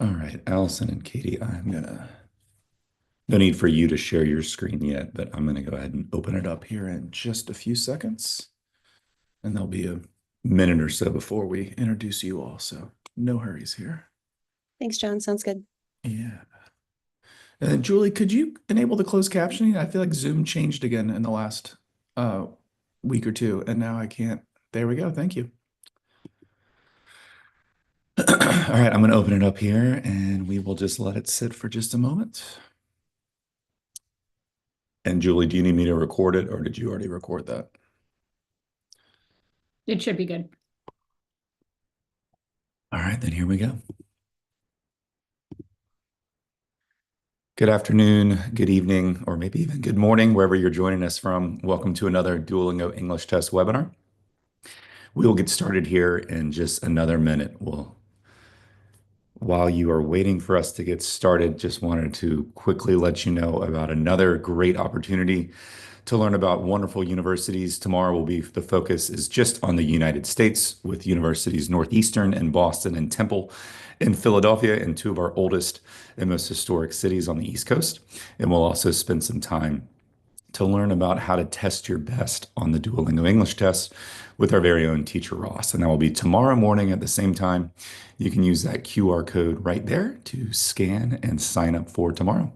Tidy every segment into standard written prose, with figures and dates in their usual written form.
All right, Allison and Katie, no need for you to share your screen yet, but I'm gonna go ahead and open it up here in just a few seconds. And there'll be a minute or so before we introduce you all, so no hurries here. Thanks, John. Sounds good. Yeah. Julie, could you enable the closed captioning? I feel like Zoom changed again in the last uh, week or two, and now I can't. There we go. Thank you. All right, I'm going to open it up here and we will just let it sit for just a moment. And Julie, do you need me to record it or did you already record that? It should be good. All right, then here we go. Good afternoon, good evening, or maybe even good morning, wherever you're joining us from. Welcome to another Duolingo English Test webinar. We will get started here in just another minute. While you are waiting for us to get started, just wanted to quickly let you know about another great opportunity to learn about wonderful universities. Tomorrow will be the focus is just on the United States with universities Northeastern and Boston and Temple in Philadelphia and two of our oldest and most historic cities on the East Coast. And we'll also spend some time to learn about how to test your best on the Duolingo English test with our very own teacher Ross. And that will be tomorrow morning at the same time. You can use that QR code right there to scan and sign up for tomorrow.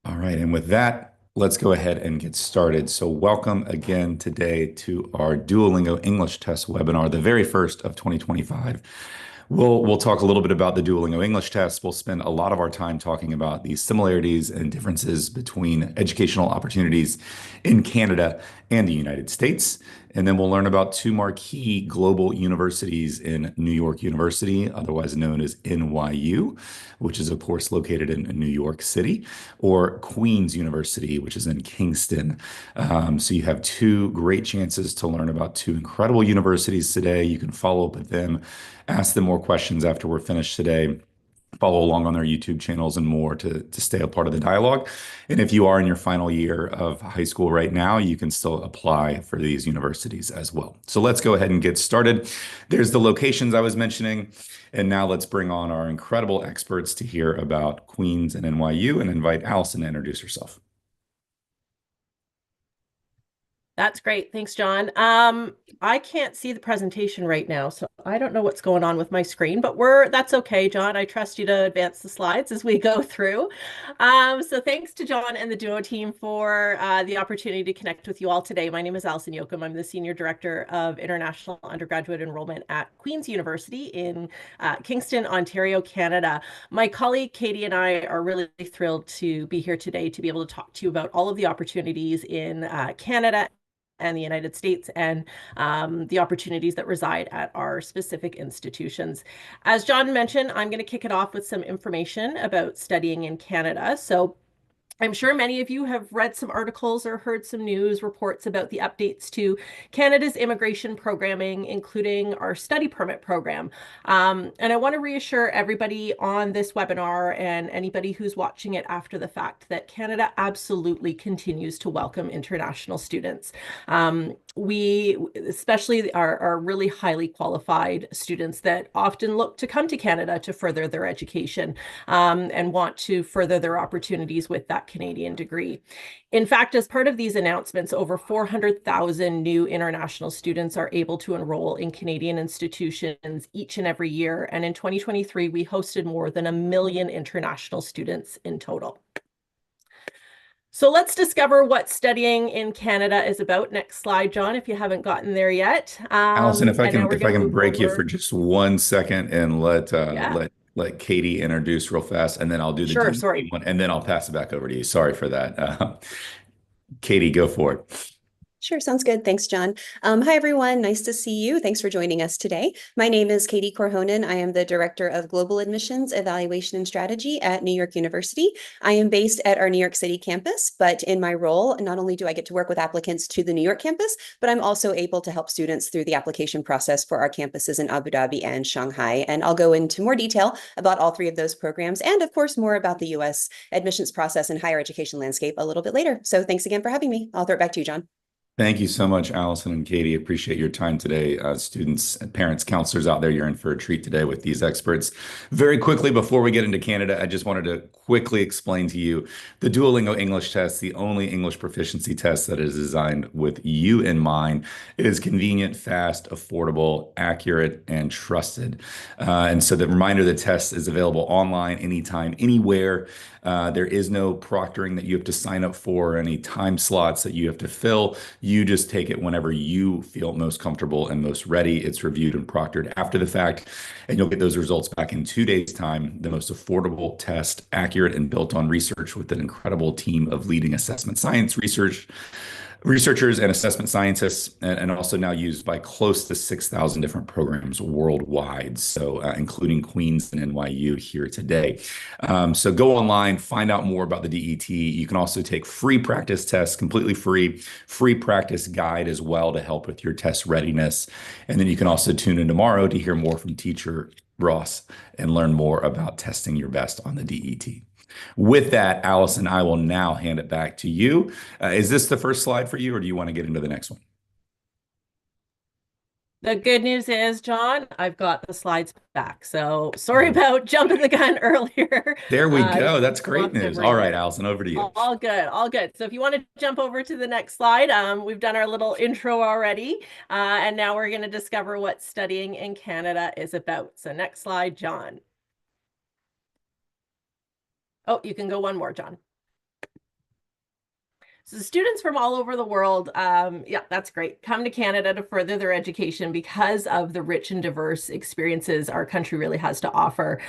All right, and with that, let's go ahead and get started. So welcome again today to our Duolingo English Test webinar, the very first of 2025. We'll talk a little bit about the Duolingo English test. We'll spend a lot of our time talking about the similarities and differences between educational opportunities in Canada and the United States. And then we'll learn about two marquee global universities in New York University, otherwise known as NYU, which is of course located in New York City, or Queen's University, which is in Kingston. So you have two great chances to learn about two incredible universities today. You can follow up with them, ask them more questions after we're finished today, follow along on their YouTube channels and more to stay a part of the dialogue. And if you are in your final year of high school right now, you can still apply for these universities as well. So let's go ahead and get started. There's the locations I was mentioning. And now let's bring on our incredible experts to hear about Queens and NYU and invite Allison to introduce herself. That's great. Thanks, John. I can't see the presentation right now, so I don't know what's going on with my screen, but that's okay, John. I trust you to advance the slides as we go through. So thanks to John and the Duo team for the opportunity to connect with you all today. My name is Allison Yoakum. I'm the Senior Director of International Undergraduate Enrollment at Queen's University in Kingston, Ontario, Canada. My colleague Katie and I are really thrilled to be here today to be able to talk to you about all of the opportunities in Canada and the United States and the opportunities that reside at our specific institutions. As John mentioned, I'm going to kick it off with some information about studying in Canada. So I'm sure many of you have read some articles or heard some news reports about the updates to Canada's immigration programming, including our study permit program. And I want to reassure everybody on this webinar and anybody who's watching it after the fact that Canada absolutely continues to welcome international students. We especially are really highly qualified students that often look to come to Canada to further their education and want to further their opportunities with that Canadian degree. In fact, as part of these announcements, over 400,000 new international students are able to enroll in Canadian institutions each and every year. And in 2023, we hosted more than 1 million international students in total. So let's discover what studying in Canada is about. Next slide, John, if you haven't gotten there yet. Allison, if I can break over. you for just 1 second and let Katie introduce real fast, and then I'll do the Sure, DE sorry. one, and then I'll pass it back over to you. Sorry for that. Katie, go for it. Sure, sounds good. Thanks, John. Hi, everyone. Nice to see you. Thanks for joining us today. My name is Katie Korhonen. I am the Director of Global Admissions, Evaluation, and Strategy at New York University. I am based at our New York City campus, but in my role, not only do I get to work with applicants to the New York campus, but I'm also able to help students through the application process for our campuses in Abu Dhabi and Shanghai. And I'll go into more detail about all three of those programs and, of course, more about the U.S. admissions process and higher education landscape a little bit later. So thanks again for having me. I'll throw it back to you, John. Thank you so much, Allison and Katie. Appreciate your time today. Students, parents, counselors out there, you're in for a treat today with these experts. Very quickly, before we get into Canada, I just wanted to quickly explain to you the Duolingo English test, the only English proficiency test that is designed with you in mind. It is convenient, fast, affordable, accurate, and trusted. And so the reminder, the test is available online, anytime, anywhere. There is no proctoring that you have to sign up for, any time slots that you have to fill. You just take it whenever you feel most comfortable and most ready. It's reviewed and proctored after the fact, and you'll get those results back in 2 days' time. The most affordable test, accurate and built on research with an incredible team of leading assessment science researchers and assessment scientists, and also now used by close to 6,000 different programs worldwide, so including Queens and NYU here today. So go online, find out more about the DET. You can also take free practice tests, completely free practice guide as well to help with your test readiness. And then you can also tune in tomorrow to hear more from teacher Ross and learn more about testing your best on the DET. With that, Allison, I will now hand it back to you. Is this the first slide for you, or do you want to get into the next one? The good news is, John, I've got the slides back. So sorry about jumping the gun earlier. There we I go. That's great swapped news. All everything. right, Allison, over to you. All good, all good. So if you want to jump over to the next slide, we've done our little intro already, and now we're going to discover what studying in Canada is about. So next slide, John. Oh, you can go one more, John. So students from all over the world, yeah, that's great, come to Canada to further their education because of the rich and diverse experiences our country really has to offer.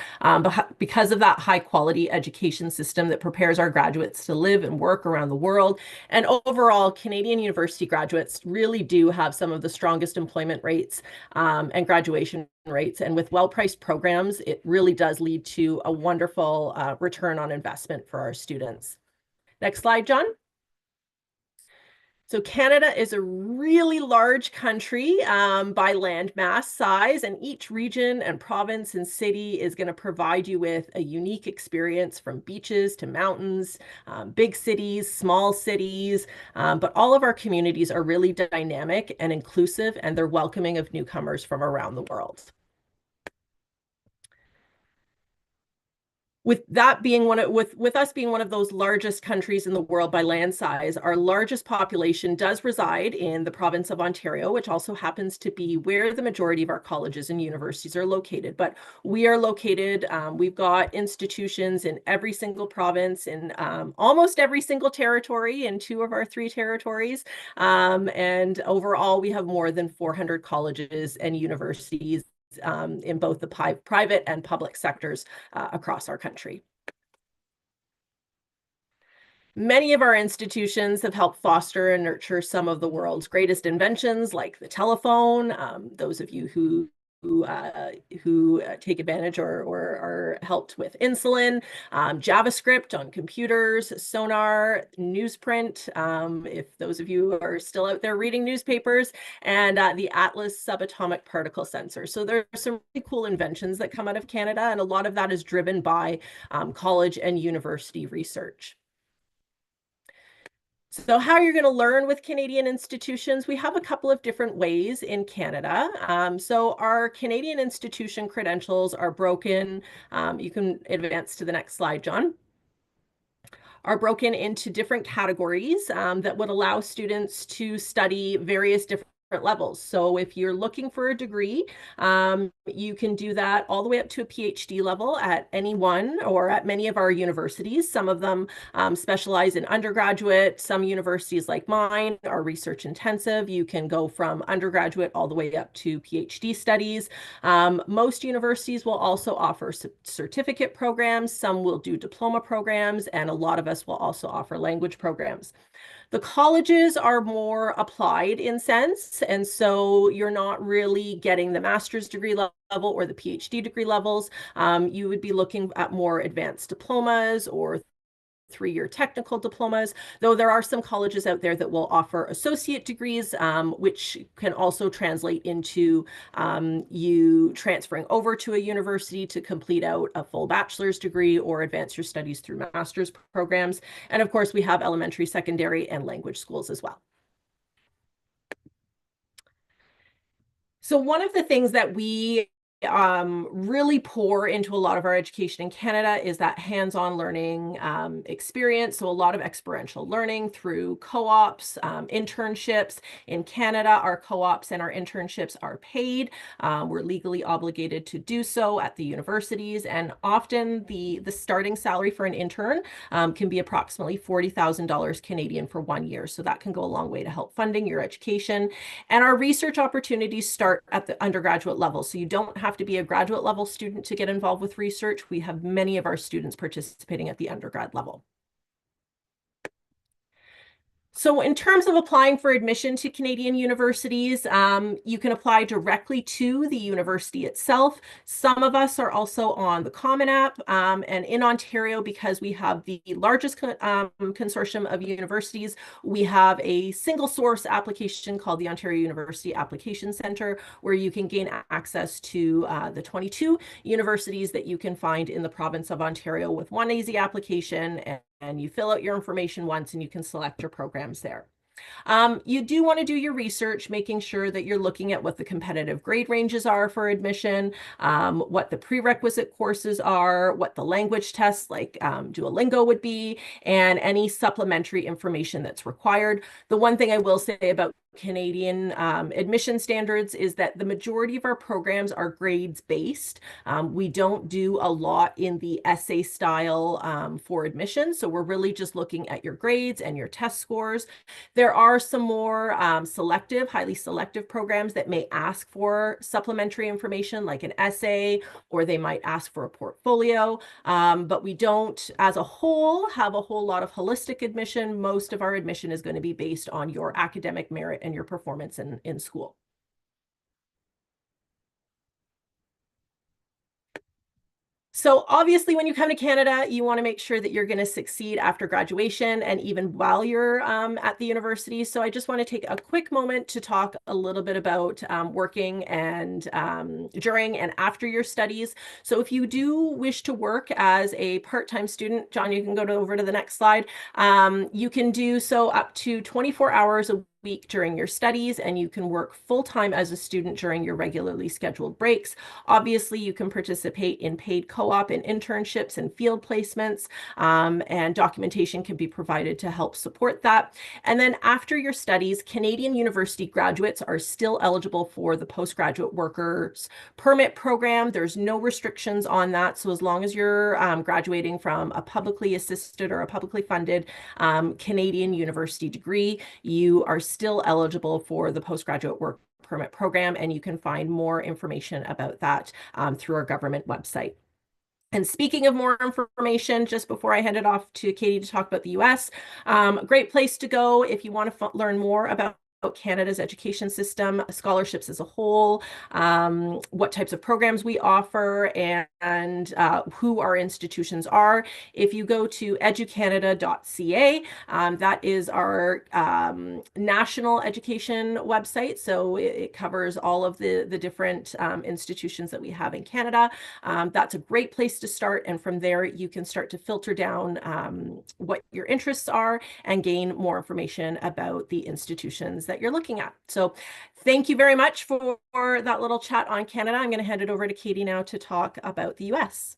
Because of that high quality education system that prepares our graduates to live and work around the world. And overall, Canadian university graduates really do have some of the strongest employment rates and graduation rates. And with well-priced programs, it really does lead to a wonderful return on investment for our students. Next slide, John. So Canada is a really large country by land mass size, and each region and province and city is going to provide you with a unique experience from beaches to mountains, big cities, small cities, but all of our communities are really dynamic and inclusive, and they're welcoming of newcomers from around the world. With that being with us being one of those largest countries in the world by land size, our largest population does reside in the province of Ontario, which also happens to be where the majority of our colleges and universities are located. But we are located, we've got institutions in every single province, in almost every single territory, in 2 of our 3 territories. And overall, we have more than 400 colleges and universities in both the private and public sectors across our country. Many of our institutions have helped foster and nurture some of the world's greatest inventions, like the telephone. Those of you who take advantage or are helped with insulin, JavaScript on computers, sonar, newsprint, if those of you are still out there reading newspapers, and the Atlas subatomic particle sensor. So there are some really cool inventions that come out of Canada, and a lot of that is driven by college and university research. So how you're going to learn with Canadian institutions, we have a couple of different ways in Canada. So our Canadian institution credentials are broken. You can advance to the next slide, John. Are broken into different categories that would allow students to study various different levels. So if you're looking for a degree, you can do that all the way up to a PhD level at any one or at many of our universities. Some of them specialize in undergraduate. Some universities like mine are research intensive. You can go from undergraduate all the way up to PhD studies. Most universities will also offer certificate programs. Some will do diploma programs, and a lot of us will also offer language programs. The colleges are more applied in sense, and so you're not really getting the master's degree level or the PhD degree levels. You would be looking at more advanced diplomas or 3-year technical diplomas, though there are some colleges out there that will offer associate degrees, which can also translate into you transferring over to a university to complete out a full bachelor's degree or advance your studies through master's programs. And of course, we have elementary, secondary, and language schools as well. So one of the things that we really pour into a lot of our education in Canada is that hands-on learning experience. So a lot of experiential learning through co-ops, internships. In Canada, our co-ops and our internships are paid. We're legally obligated to do so at the universities, and often the starting salary for an intern can be approximately $40,000 Canadian for 1 year. So that can go a long way to help funding your education. And our research opportunities start at the undergraduate level. So you don't have to be a graduate level student to get involved with research. We have many of our students participating at the undergrad level. So in terms of applying for admission to Canadian universities, you can apply directly to the university itself. Some of us are also on the Common App, and in Ontario, because we have the largest consortium of universities, we have a single source application called the Ontario University Application Centre, where you can gain access to the 22 universities that you can find in the province of Ontario with one easy application, and you fill out your information once and you can select your programs there. You do want to do your research, making sure that you're looking at what the competitive grade ranges are for admission, what the prerequisite courses are, what the language tests like Duolingo would be, and any supplementary information that's required. The one thing I will say about Canadian admission standards is that the majority of our programs are grades based. We don't do a lot in the essay style for admission. So we're really just looking at your grades and your test scores. There are some more highly selective programs that may ask for supplementary information like an essay, or they might ask for a portfolio. But we don't, as a whole, have a whole lot of holistic admission. Most of our admission is going to be based on your academic merit and your performance in school. So obviously, when you come to Canada, you want to make sure that you're going to succeed after graduation and even while you're at the university. So I just want to take a quick moment to talk a little bit about working and during and after your studies. So if you do wish to work as a part-time student, John, you can go over to the next slide. You can do so up to 24 hours a week during your studies, and you can work full-time as a student during your regularly scheduled breaks. Obviously, you can participate in paid co-op and internships and field placements, and documentation can be provided to help support that. And then after your studies, Canadian university graduates are still eligible for the postgraduate workers permit program. There's no restrictions on that. So as long as you're graduating from a publicly assisted or a publicly funded Canadian university degree, you are still eligible for the postgraduate work permit program, and you can find more information about that through our government website. And speaking of more information, just before I hand it off to Katie to talk about the US, a great place to go if you want to learn more about Canada's education system, scholarships as a whole, what types of programs we offer, and who our institutions are. If you go to educanada.ca, that is our national education website. So it covers all of the different institutions that we have in Canada. That's a great place to start. And from there, you can start to filter down what your interests are and gain more information about the institutions that you're looking at. So thank you very much for that little chat on Canada. I'm going to hand it over to Katie now to talk about the US.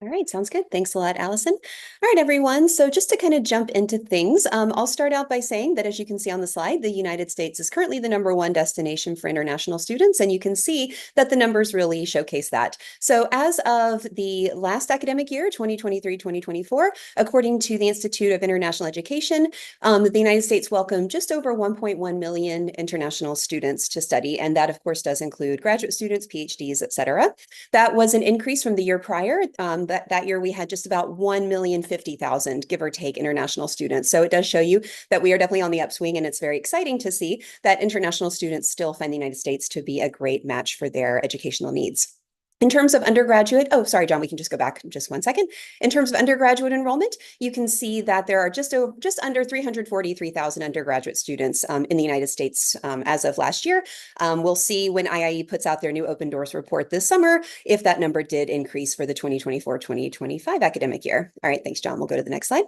All right, sounds good. Thanks a lot, Allison. All right, everyone. So just to kind of jump into things, I'll start out by saying that as you can see on the slide, the United States is currently the #1 destination for international students, and you can see that the numbers really showcase that. So as of the last academic year, 2023-2024, according to the Institute of International Education, the United States welcomed just over 1.1 million international students to study, and that, of course, does include graduate students, PhDs, et cetera. That was an increase from the year prior. That year we had just about 1,050,000, give or take, international students. So it does show you that we are definitely on the upswing, and it's very exciting to see that international students still find the United States to be a great match for their educational needs. In terms of undergraduate, oh, sorry, John, we can just go back just 1 second. In terms of undergraduate enrollment, you can see that there are just under 343,000 undergraduate students in the United States as of last year. We'll see when IIE puts out their new Open Doors report this summer if that number did increase for the 2024-2025 academic year. All right, thanks, John. We'll go to the next slide.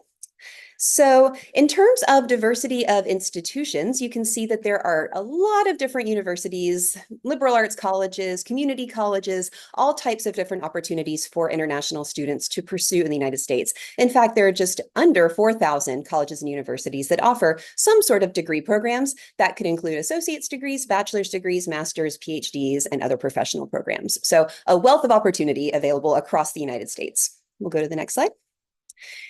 So in terms of diversity of institutions, you can see that there are a lot of different universities, liberal arts colleges, community colleges, all types of different opportunities for international students to pursue in the United States. In fact, there are just under 4,000 colleges and universities that offer some sort of degree programs that could include associate's degrees, bachelor's degrees, master's, PhDs, and other professional programs. So a wealth of opportunity available across the United States. We'll go to the next slide.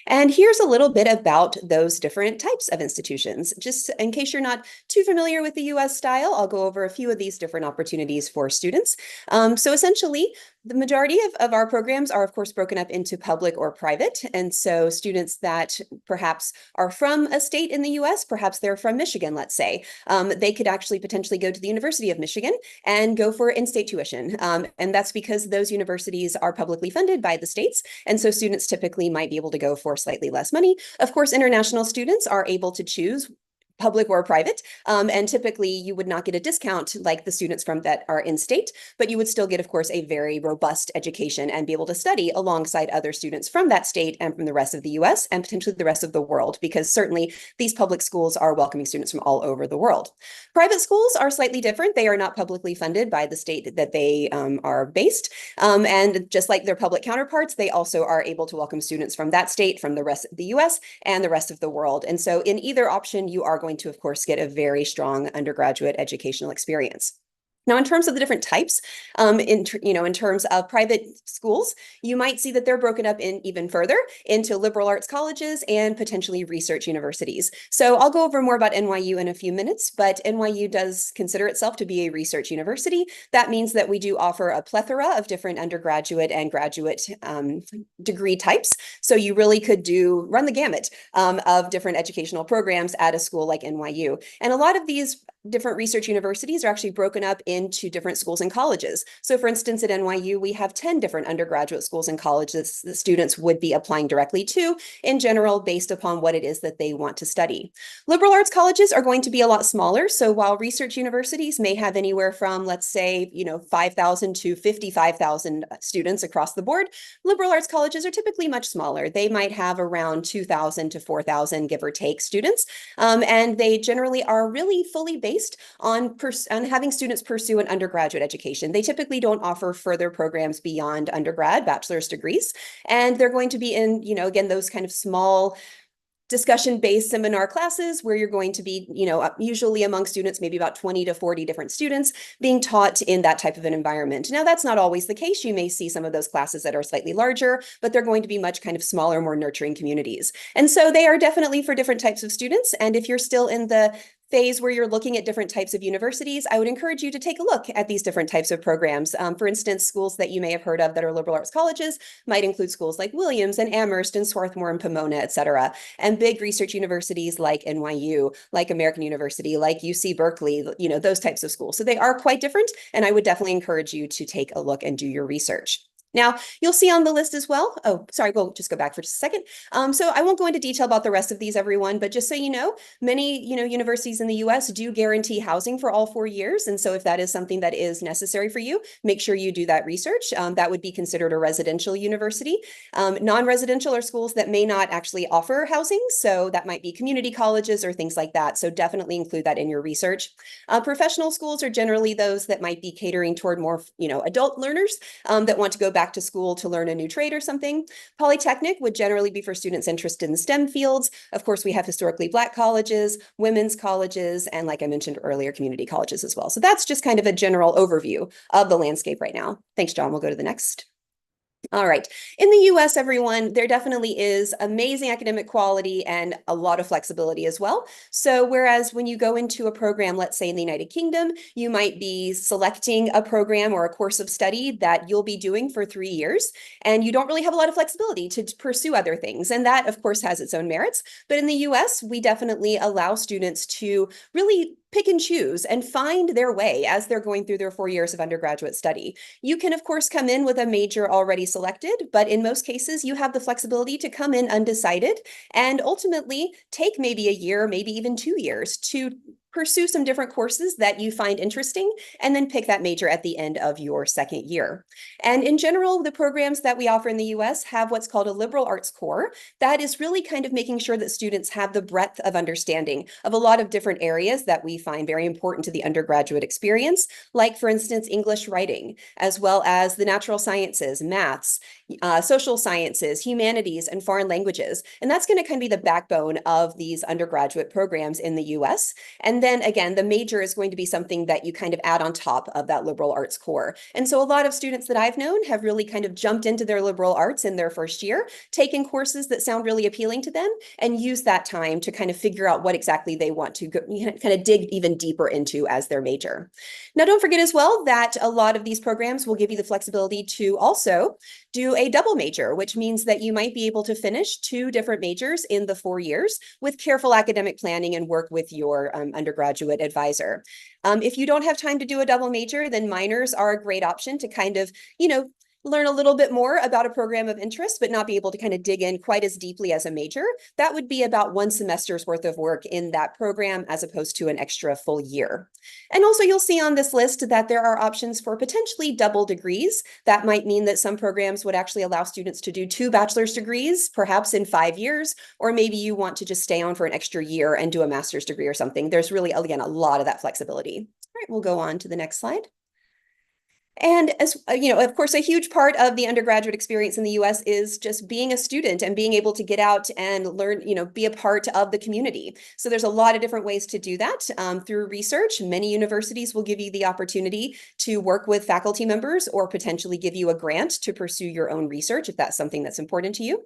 And here's a little bit about those different types of institutions. Just in case you're not too familiar with the US style, I'll go over a few of these different opportunities for students. So essentially, the majority of our programs are, of course, broken up into public or private. And so students that perhaps are from a state in the US, perhaps they're from Michigan, let's say, they could actually potentially go to the University of Michigan and go for in-state tuition. And that's because those universities are publicly funded by the states. And so students typically might be able to go for slightly less money. Of course, international students are able to choose public or private. And typically you would not get a discount like the students from that are in state, but you would still get, of course, a very robust education and be able to study alongside other students from that state and from the rest of the US and potentially the rest of the world, because certainly these public schools are welcoming students from all over the world. Private schools are slightly different. They are not publicly funded by the state that they are based. And just like their public counterparts, they also are able to welcome students from that state, from the rest of the US and the rest of the world. And so in either option, you are going to, of course, get a very strong undergraduate educational experience. Now, in terms of the different types, in terms of private schools, you might see that they're broken up in even further into liberal arts colleges and potentially research universities. So I'll go over more about NYU in a few minutes, but NYU does consider itself to be a research university. That means that we do offer a plethora of different undergraduate and graduate degree types. So you really could run the gamut of different educational programs at a school like NYU. And a lot of these different research universities are actually broken up into different schools and colleges. So for instance, at NYU, we have 10 different undergraduate schools and colleges that students would be applying directly to in general, based upon what it is that they want to study. Liberal arts colleges are going to be a lot smaller. So while research universities may have anywhere from, let's say, 5,000 to 55,000 students across the board, liberal arts colleges are typically much smaller. They might have around 2,000 to 4,000, give or take, students. And they generally are really fully based on having students pursue an undergraduate education. They typically don't offer further programs beyond undergrad, bachelor's degrees, and they're going to be in, again, those kind of small discussion-based seminar classes where you're going to be, usually among students, maybe about 20 to 40 different students being taught in that type of an environment. Now, that's not always the case. You may see some of those classes that are slightly larger, but they're going to be much kind of smaller, more nurturing communities. And so they are definitely for different types of students. And if you're still in the phase where you're looking at different types of universities, I would encourage you to take a look at these different types of programs. For instance, schools that you may have heard of that are liberal arts colleges might include schools like Williams and Amherst and Swarthmore and Pomona, et cetera. And big research universities like NYU, like American University, like UC Berkeley, those types of schools. So they are quite different. And I would definitely encourage you to take a look and do your research. Now, you'll see on the list as well. Oh, sorry, we'll just go back for just a second. So I won't go into detail about the rest of these, everyone, but just so you know, many universities in the US do guarantee housing for all 4 years. And so if that is something that is necessary for you, make sure you do that research. That would be considered a residential university. Non-residential are schools that may not actually offer housing. So that might be community colleges or things like that. So definitely include that in your research. Professional schools are generally those that might be catering toward more, adult learners that want to go back to school to learn a new trade or something. Polytechnic would generally be for students interested in STEM fields. Of course, we have historically Black colleges, women's colleges, and like I mentioned earlier, community colleges as well. So that's just kind of a general overview of the landscape right now. Thanks, John. We'll go to the next. All right. In the US, everyone, there definitely is amazing academic quality and a lot of flexibility as well. So whereas when you go into a program, let's say in the United Kingdom, you might be selecting a program or a course of study that you'll be doing for 3 years, and you don't really have a lot of flexibility to pursue other things. And that, of course, has its own merits. But in the US, we definitely allow students to really pick and choose and find their way as they're going through their 4 years of undergraduate study. You can, of course, come in with a major already selected, but in most cases, you have the flexibility to come in undecided and ultimately take maybe a year, maybe even 2 years to pursue some different courses that you find interesting, and then pick that major at the end of your second year. And in general, the programs that we offer in the US have what's called a liberal arts core. That is really kind of making sure that students have the breadth of understanding of a lot of different areas that we find very important to the undergraduate experience, like, for instance, English writing, as well as the natural sciences, maths, social sciences, humanities, and foreign languages. And that's going to kind of be the backbone of these undergraduate programs in the US. And then again, the major is going to be something that you kind of add on top of that liberal arts core. And so a lot of students that I've known have really kind of jumped into their liberal arts in their first year, taken courses that sound really appealing to them, and use that time to kind of figure out what exactly they want to go, kind of dig even deeper into as their major. Now, don't forget as well that a lot of these programs will give you the flexibility to also do a double major, which means that you might be able to finish 2 different majors in the 4 years with careful academic planning and work with your undergraduate advisor. If you don't have time to do a double major, then minors are a great option to kind of, learn a little bit more about a program of interest, but not be able to kind of dig in quite as deeply as a major. That would be about 1 semester's worth of work in that program as opposed to an extra full year. And also you'll see on this list that there are options for potentially double degrees. That might mean that some programs would actually allow students to do 2 bachelor's degrees, perhaps in 5 years, or maybe you want to just stay on for an extra year and do a master's degree or something. There's really, again, a lot of that flexibility. All right, we'll go on to the next slide. And as of course, a huge part of the undergraduate experience in the US is just being a student and being able to get out and learn, be a part of the community. So there's a lot of different ways to do that through research. Many universities will give you the opportunity to work with faculty members or potentially give you a grant to pursue your own research if that's something that's important to you.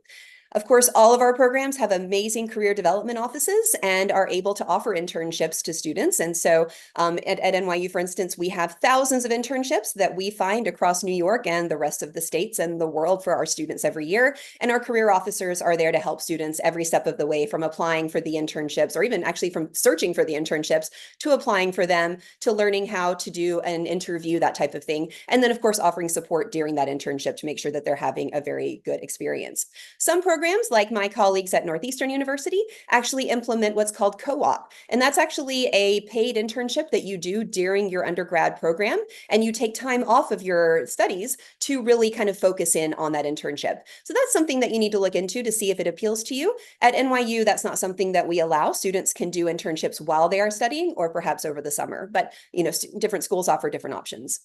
Of course, all of our programs have amazing career development offices and are able to offer internships to students. And so at NYU, for instance, we have thousands of internships that we find across New York and the rest of the states and the world for our students every year. And our career officers are there to help students every step of the way, from applying for the internships, or even actually from searching for the internships, to applying for them, to learning how to do an interview, that type of thing. And then, of course, offering support during that internship to make sure that they're having a very good experience. Some programs, like my colleagues at Northeastern University, actually implement what's called co-op. And that's actually a paid internship that you do during your undergrad program. And you take time off of your studies to really kind of focus in on that internship. So that's something that you need to look into to see if it appeals to you. At NYU, that's not something that we allow. Students can do internships while they are studying or perhaps over the summer. But, different schools offer different options.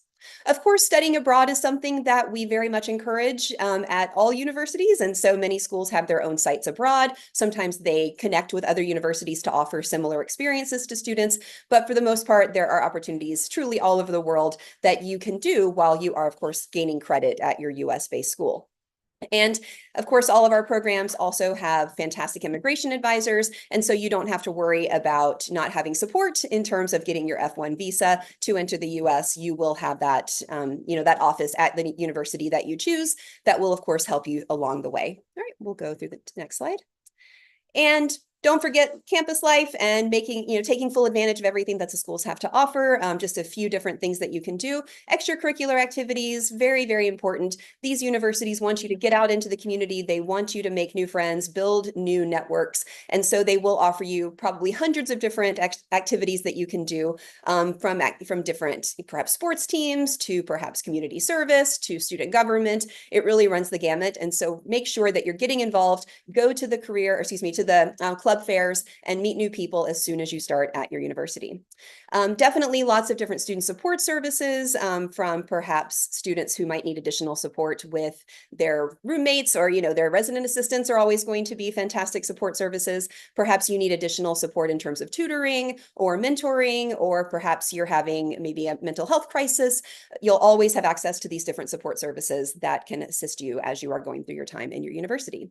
Of course, studying abroad is something that we very much encourage at all universities. And so many schools have their own sites abroad. Sometimes they connect with other universities to offer similar experiences to students. But for the most part, there are opportunities truly all over the world that you can do while you are, of course, gaining credit at your US-based school. And of course, all of our programs also have fantastic immigration advisors. And so you don't have to worry about not having support in terms of getting your F1 visa to enter the US. You will have that, that office at the university that you choose that will, of course, help you along the way. All right, we'll go through the next slide. And don't forget campus life and taking full advantage of everything that the schools have to offer. Just a few different things that you can do. Extracurricular activities, very, very important. These universities want you to get out into the community. They want you to make new friends, build new networks. And so they will offer you probably hundreds of different activities that you can do from different, perhaps sports teams to perhaps community service to student government. It really runs the gamut. And so make sure that you're getting involved. Go to the to the club fairs and meet new people as soon as you start at your university. Definitely lots of different student support services from perhaps students who might need additional support with their roommates, or their resident assistants are always going to be fantastic support services. Perhaps you need additional support in terms of tutoring or mentoring, or perhaps you're having maybe a mental health crisis. You'll always have access to these different support services that can assist you as you are going through your time in your university.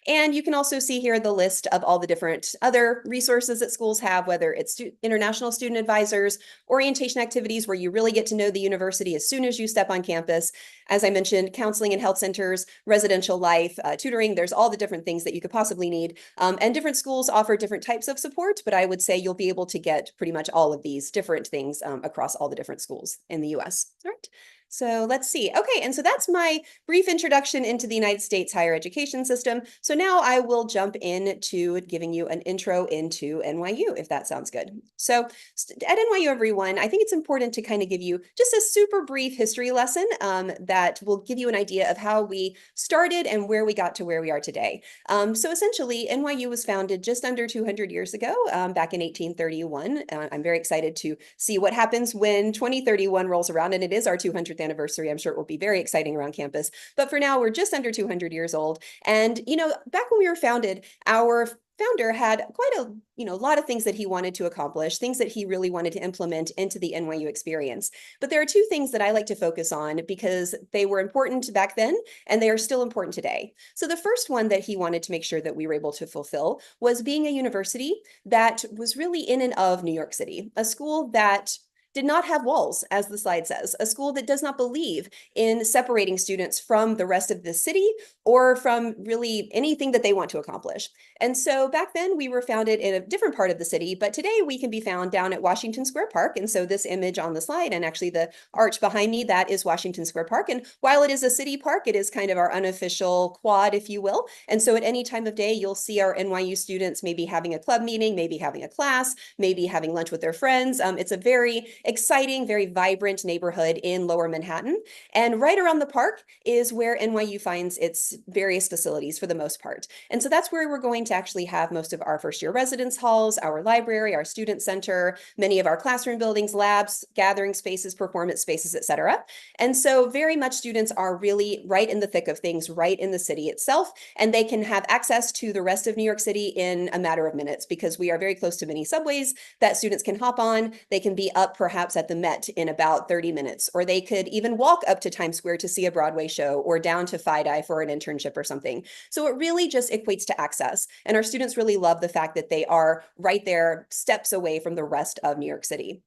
And you can also see here the list of all the different other resources that schools have, whether it's international student advisors, orientation activities where you really get to know the university as soon as you step on campus. As I mentioned, counseling and health centers, residential life, tutoring, there's all the different things that you could possibly need. And different schools offer different types of support, but I would say you'll be able to get pretty much all of these different things across all the different schools in the US. All right. So let's see. Okay, and so that's my brief introduction into the United States higher education system. So now I will jump into giving you an intro into NYU, if that sounds good. So at NYU, everyone, I think it's important to kind of give you just a super brief history lesson that will give you an idea of how we started and where we got to where we are today. So essentially, NYU was founded just under 200 years ago, back in 1831. I'm very excited to see what happens when 2031 rolls around, and it is our 200th anniversary. I'm sure it will be very exciting around campus. But for now, we're just under 200 years old. And, back when we were founded, our founder had quite a lot of things that he wanted to accomplish, things that he really wanted to implement into the NYU experience. But there are two things that I like to focus on because they were important back then and they are still important today. So the first one that he wanted to make sure that we were able to fulfill was being a university that was really in and of New York City, a school that did not have walls, as the slide says, a school that does not believe in separating students from the rest of the city or from really anything that they want to accomplish. And so back then we were founded in a different part of the city, but today we can be found down at Washington Square Park. And so this image on the slide, and actually the arch behind me, that is Washington Square Park. And while it is a city park, it is kind of our unofficial quad, if you will. And so at any time of day, you'll see our NYU students maybe having a club meeting, maybe having a class, maybe having lunch with their friends. It's a very exciting, very vibrant neighborhood in Lower Manhattan. And right around the park is where NYU finds its various facilities for the most part. And so that's where we're going to actually have most of our first year residence halls, our library, our student center, many of our classroom buildings, labs, gathering spaces, performance spaces, et cetera. And so very much students are really right in the thick of things, right in the city itself, and they can have access to the rest of New York City in a matter of minutes because we are very close to many subways that students can hop on. They can be up perhaps at the Met in about 30 minutes, or they could even walk up to Times Square to see a Broadway show or down to FIDI for an internship or something. So it really just equates to access. And our students really love the fact that they are right there, steps away from the rest of New York City.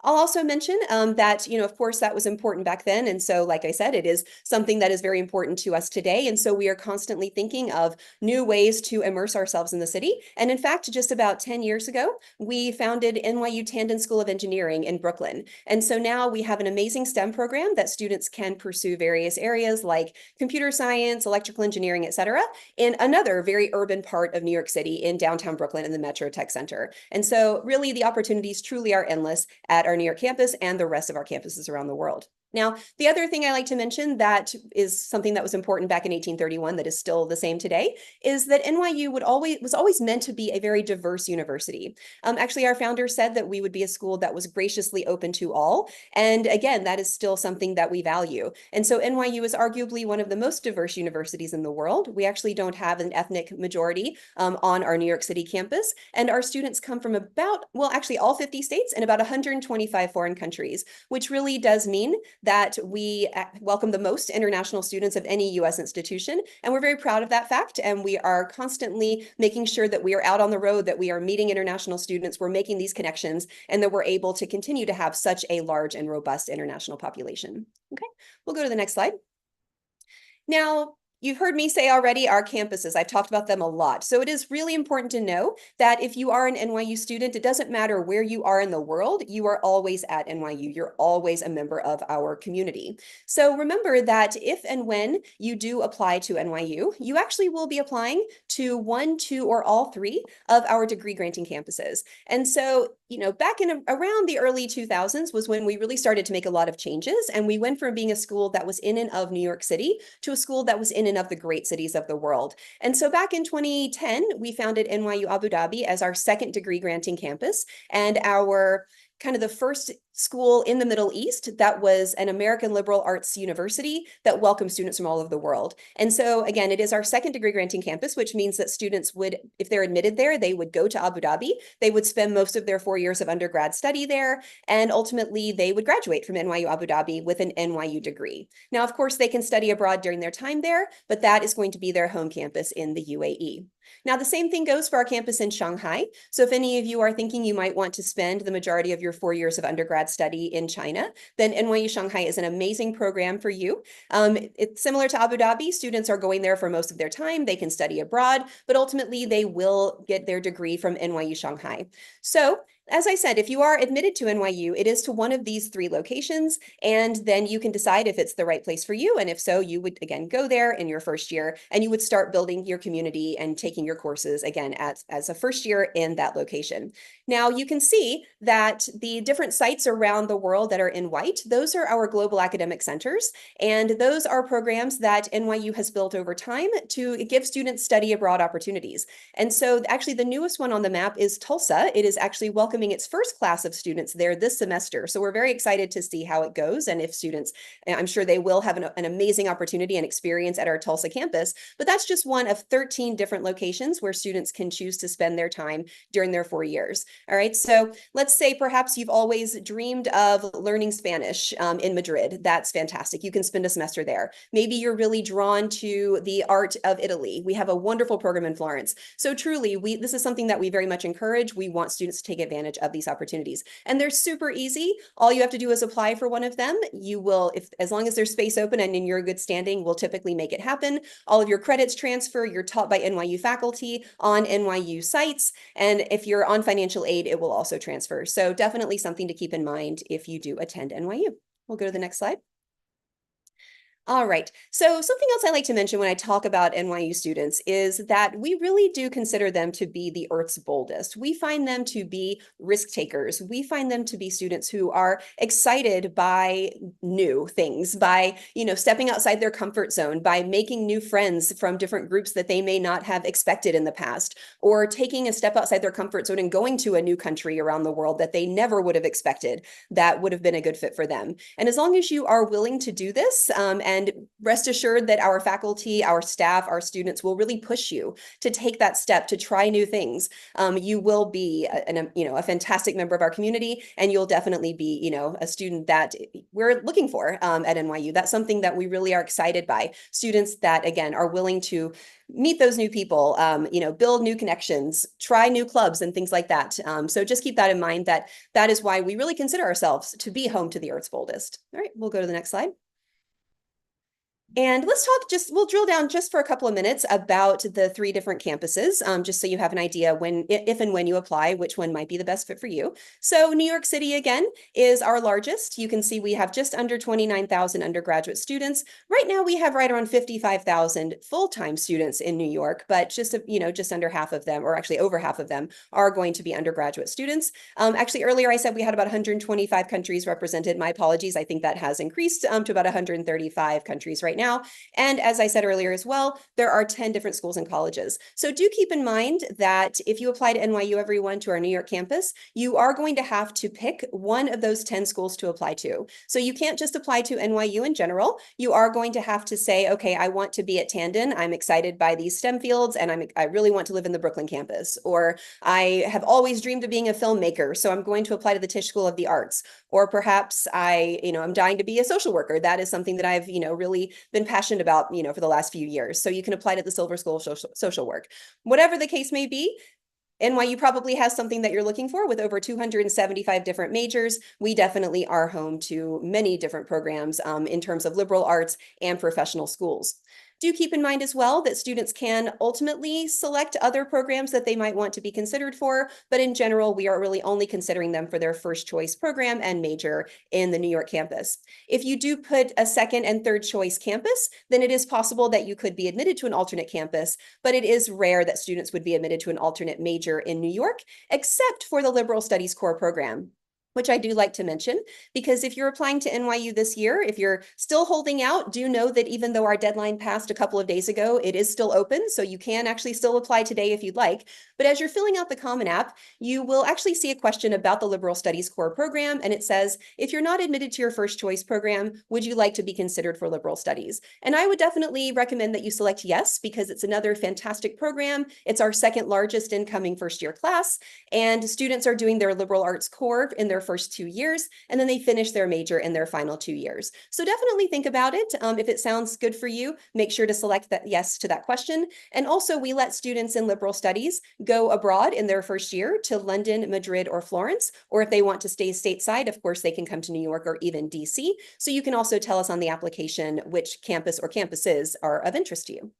I'll also mention that, of course, that was important back then. And so, like I said, it is something that is very important to us today. And so we are constantly thinking of new ways to immerse ourselves in the city. And in fact, just about 10 years ago, we founded NYU Tandon School of Engineering in Brooklyn. And so now we have an amazing STEM program that students can pursue various areas like computer science, electrical engineering, et cetera, in another very urban part of New York City in downtown Brooklyn in the Metro Tech Center. And so really the opportunities truly are endless at our New York campus and the rest of our campuses around the world. Now, the other thing I like to mention that is something that was important back in 1831 that is still the same today is that NYU was always meant to be a very diverse university. Actually, our founder said that we would be a school that was graciously open to all. And again, that is still something that we value. And so NYU is arguably one of the most diverse universities in the world. We actually don't have an ethnic majority on our New York City campus. And our students come from actually all 50 states and about 125 foreign countries, which really does mean that we welcome the most international students of any US institution. And we're very proud of that fact. And we are constantly making sure that we are out on the road, that we are meeting international students, we're making these connections, and that we're able to continue to have such a large and robust international population. Okay, we'll go to the next slide. Now, you've heard me say already our campuses. I've talked about them a lot. So it is really important to know that if you are an NYU student, it doesn't matter where you are in the world, you are always at NYU. You're always a member of our community. So remember that if and when you do apply to NYU, you actually will be applying to one, two, or all three of our degree granting campuses. And so, back in around the early 2000s was when we really started to make a lot of changes. And we went from being a school that was in and of New York City to a school that was in and of the great cities of the world. And so back in 2010, we founded NYU Abu Dhabi as our second degree granting campus and our kind of the first school in the Middle East that was an American liberal arts university that welcomes students from all over the world. And so again, it is our second degree granting campus, which means that students would, if they're admitted there, they would go to Abu Dhabi. They would spend most of their 4 years of undergrad study there. And ultimately they would graduate from NYU Abu Dhabi with an NYU degree. Now, of course, they can study abroad during their time there, but that is going to be their home campus in the UAE. Now, the same thing goes for our campus in Shanghai. So if any of you are thinking you might want to spend the majority of your 4 years of undergrad study in China, then NYU Shanghai is an amazing program for you. It's similar to Abu Dhabi. Students are going there for most of their time. They can study abroad, but ultimately they will get their degree from NYU Shanghai. So as I said, if you are admitted to NYU, it is to one of these three locations, and then you can decide if it's the right place for you. And if so, you would again go there in your first year, and you would start building your community and taking your courses again as a first year in that location. Now you can see that the different sites around the world that are in white, those are our global academic centers. And those are programs that NYU has built over time to give students study abroad opportunities. And so actually the newest one on the map is Tulsa. It is actually welcoming its first class of students there this semester. So we're very excited to see how it goes. And if students, I'm sure they will have an amazing opportunity and experience at our Tulsa campus, but that's just one of 13 different locations where students can choose to spend their time during their 4 years. All right, so let's say perhaps you've always dreamed of learning Spanish in Madrid. That's fantastic. You can spend a semester there. Maybe you're really drawn to the art of Italy. We have a wonderful program in Florence. So truly, this is something that we very much encourage. We want students to take advantage of these opportunities. And they're super easy. All you have to do is apply for one of them. You will, as long as there's space open and in your good standing, we'll typically make it happen. All of your credits transfer. You're taught by NYU faculty on NYU sites. And if you're on financial aid, it will also transfer. So definitely something to keep in mind if you do attend NYU. We'll go to the next slide. All right. So something else I like to mention when I talk about NYU students is that we really do consider them to be the Earth's boldest. We find them to be risk takers. We find them to be students who are excited by new things, by, stepping outside their comfort zone, by making new friends from different groups that they may not have expected in the past, or taking a step outside their comfort zone and going to a new country around the world that they never would have expected that would have been a good fit for them. And as long as you are willing to do this, and rest assured that our faculty, our staff, our students will really push you to take that step to try new things. You will be a fantastic member of our community, and you'll definitely be a student that we're looking for at NYU. That's something that we really are excited by. Students that, again, are willing to meet those new people, build new connections, try new clubs and things like that. So just keep that in mind, that is why we really consider ourselves to be home to the Earth's boldest. All right, we'll go to the next slide. And we'll drill down just for a couple of minutes about the three different campuses, just so you have an idea if and when you apply, which one might be the best fit for you. So New York City, again, is our largest. You can see we have just under 29,000 undergraduate students. Right now, we have right around 55,000 full-time students in New York, but just under half of them, or actually over half of them, are going to be undergraduate students. Actually, earlier I said we had about 125 countries represented. My apologies. I think that has increased to about 135 countries right now. And as I said earlier as well, there are 10 different schools and colleges. So do keep in mind that if you apply to NYU, everyone, to our New York campus, you are going to have to pick one of those 10 schools to apply to. So you can't just apply to NYU in general. You are going to have to say, okay, I want to be at Tandon. I'm excited by these STEM fields, and I really want to live in the Brooklyn campus. Or I have always dreamed of being a filmmaker, so I'm going to apply to the Tisch School of the Arts. Or perhaps I'm dying to be a social worker. That is something that I've, really been passionate about, for the last few years. So you can apply to the Silver School of Social Work. Whatever the case may be, NYU probably has something that you're looking for with over 275 different majors. We definitely are home to many different programs in terms of liberal arts and professional schools. Do keep in mind as well that students can ultimately select other programs that they might want to be considered for, but in general, we are really only considering them for their first choice program and major in the New York campus. If you do put a second and third choice campus, then it is possible that you could be admitted to an alternate campus, but it is rare that students would be admitted to an alternate major in New York, except for the Liberal Studies core program, which I do like to mention, because if you're applying to NYU this year, if you're still holding out, do know that even though our deadline passed a couple of days ago, it is still open, so you can actually still apply today if you'd like. But as you're filling out the Common App, you will actually see a question about the Liberal Studies core program, and it says, if you're not admitted to your first choice program, would you like to be considered for liberal studies? And I would definitely recommend that you select yes, because it's another fantastic program. It's our second largest incoming first year class, and students are doing their liberal arts core in their first 2 years, and then they finish their major in their final 2 years. So definitely think about it. If it sounds good for you, make sure to select that yes to that question. And also, we let students in liberal studies go abroad in their first year to London, Madrid, or Florence, or if they want to stay stateside, of course, they can come to New York or even DC. So you can also tell us on the application which campus or campuses are of interest to you.